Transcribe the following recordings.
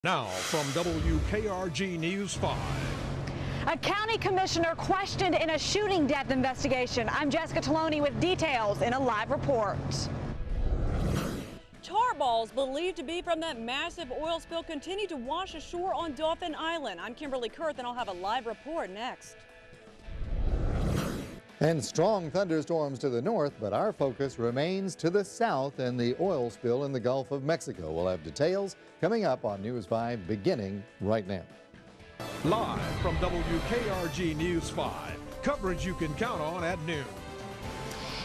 Now from WKRG News 5. A county commissioner questioned in a shooting death investigation. I'm Jessica Taloni with details in a live report. Tarballs believed to be from that massive oil spill continue to wash ashore on Dauphin Island. I'm Kimberly Kurth, and I'll have a live report next. And strong thunderstorms to the north, but our focus remains to the south and the oil spill in the Gulf of Mexico. We'll have details coming up on News 5 beginning right now. Live from WKRG News 5. Coverage you can count on at noon.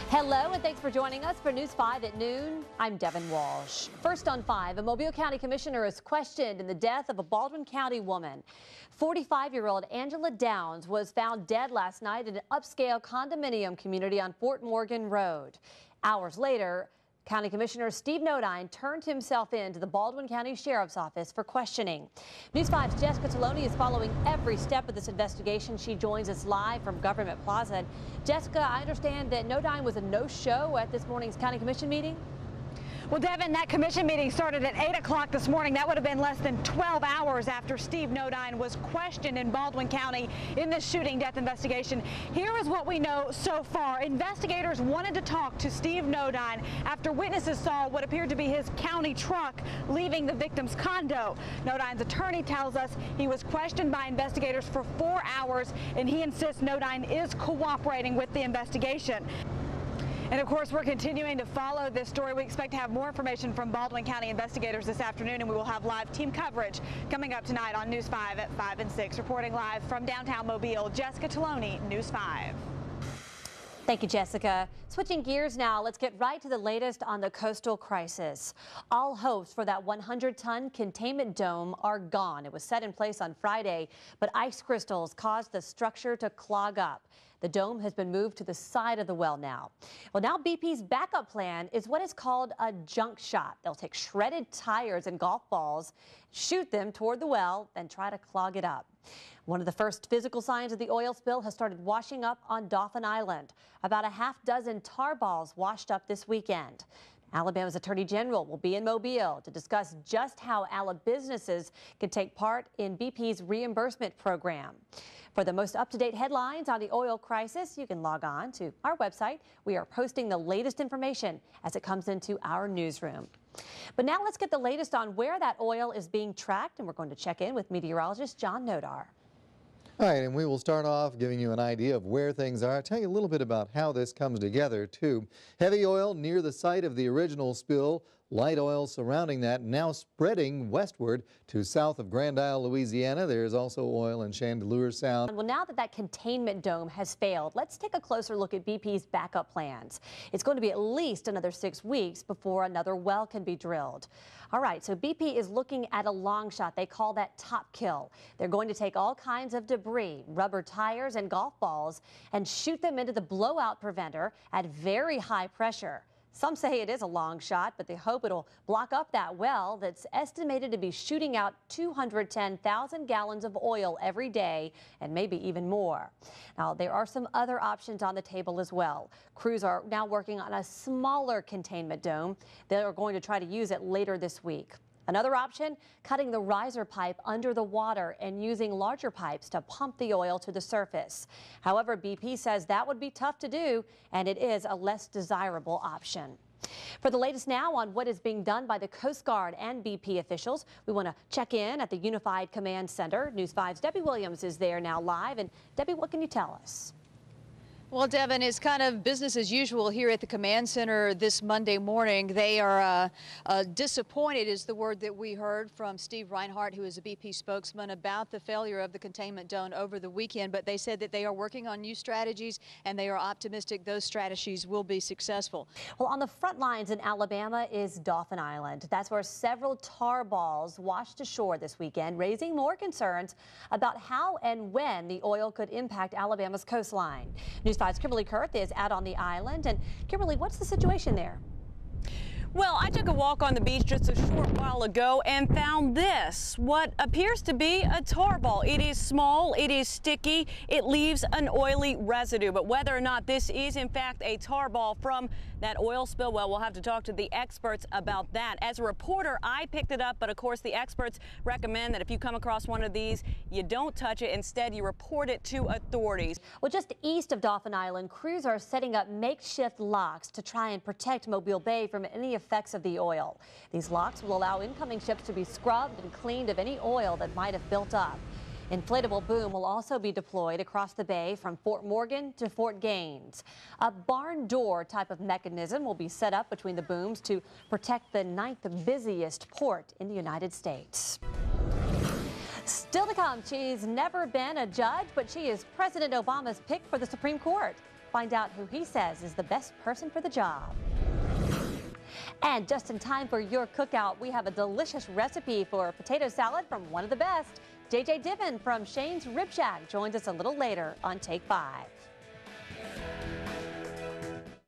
Hello and thanks for joining us for News 5 at noon. I'm Devin Walsh. First on 5, a Mobile County Commissioner is questioned in the death of a Baldwin County woman. 45-year-old Angela Downs was found dead last night in an upscale condominium community on Fort Morgan Road. Hours later, County Commissioner Steve Nodine turned himself in to the Baldwin County Sheriff's Office for questioning. News 5's Jessica Taloni is following every step of this investigation. She joins us live from Government Plaza. And Jessica, I understand that Nodine was a no-show at this morning's County Commission meeting? Well, Devin, that commission meeting started at 8 o'clock this morning. That would have been less than 12 hours after Steve Nodine was questioned in Baldwin County in this shooting death investigation. Here is what we know so far. Investigators wanted to talk to Steve Nodine after witnesses saw what appeared to be his county truck leaving the victim's condo. Nodine's attorney tells us he was questioned by investigators for 4 hours, and he insists Nodine is cooperating with the investigation. And of course, we're continuing to follow this story. We expect to have more information from Baldwin County investigators this afternoon, and we will have live team coverage coming up tonight on News 5 at 5 and 6. Reporting live from downtown Mobile, Jessica Taloni, News 5. Thank you, Jessica. Switching gears now, let's get right to the latest on the coastal crisis. All hopes for that 100-ton containment dome are gone. It was set in place on Friday, but ice crystals caused the structure to clog up. The dome has been moved to the side of the well now. Well, now BP's backup plan is what is called a junk shot. They'll take shredded tires and golf balls, shoot them toward the well, then try to clog it up. One of the first physical signs of the oil spill has started washing up on Dauphin Island. About a half dozen tar balls washed up this weekend. Alabama's Attorney General will be in Mobile to discuss just how Alabama businesses can take part in BP's reimbursement program. For the most up-to-date headlines on the oil crisis, you can log on to our website. We are posting the latest information as it comes into our newsroom. But now let's get the latest on where that oil is being tracked, and we're going to check in with meteorologist John Nodar. All right, and we will start off giving you an idea of where things are. I'll tell you a little bit about how this comes together, too. Heavy oil near the site of the original spill. Light oil surrounding that, now spreading westward to south of Grand Isle, Louisiana. There's also oil in Chandeleur Sound. Well, now that containment dome has failed, let's take a closer look at BP's backup plans. It's going to be at least another 6 weeks before another well can be drilled. All right, so BP is looking at a long shot. They call that top kill. They're going to take all kinds of debris, rubber tires and golf balls, and shoot them into the blowout preventer at very high pressure. Some say it is a long shot, but they hope it'll block up that well that's estimated to be shooting out 210,000 gallons of oil every day, and maybe even more. Now, there are some other options on the table as well. Crews are now working on a smaller containment dome. They are going to try to use it later this week. Another option, cutting the riser pipe under the water and using larger pipes to pump the oil to the surface. However, BP says that would be tough to do, and it is a less desirable option. For the latest now on what is being done by the Coast Guard and BP officials, we want to check in at the Unified Command Center. News 5's Debbie Williams is there now live. And Debbie, what can you tell us? Well, Devin, it's kind of business as usual here at the command center this Monday morning. They are disappointed is the word that we heard from Steve Reinhardt, who is a BP spokesman, about the failure of the containment dome over the weekend. But they said that they are working on new strategies, and they are optimistic those strategies will be successful. Well, on the front lines in Alabama is Dauphin Island. That's where several tar balls washed ashore this weekend, raising more concerns about how and when the oil could impact Alabama's coastline. News 5's Kimberly Kurth is out on the island. And Kimberly, what's the situation there? Well, I took a walk on the beach just a short while ago and found this, what appears to be a tarball. It is small, it is sticky, it leaves an oily residue. But whether or not this is in fact a tarball from that oil spill, well, we'll have to talk to the experts about that. As a reporter, I picked it up, but of course the experts recommend that if you come across one of these, you don't touch it. Instead, you report it to authorities. Well, just east of Dauphin Island, crews are setting up makeshift locks to try and protect Mobile Bay from any effects of the oil. These locks will allow incoming ships to be scrubbed and cleaned of any oil that might have built up. Inflatable boom will also be deployed across the bay from Fort Morgan to Fort Gaines. A barn door type of mechanism will be set up between the booms to protect the 9th busiest port in the United States. Still to come, she's never been a judge, but she is President Obama's pick for the Supreme Court. Find out who he says is the best person for the job. And just in time for your cookout, we have a delicious recipe for potato salad from one of the best. JJ Diven from Shane's Rib Shack joins us a little later on Take 5.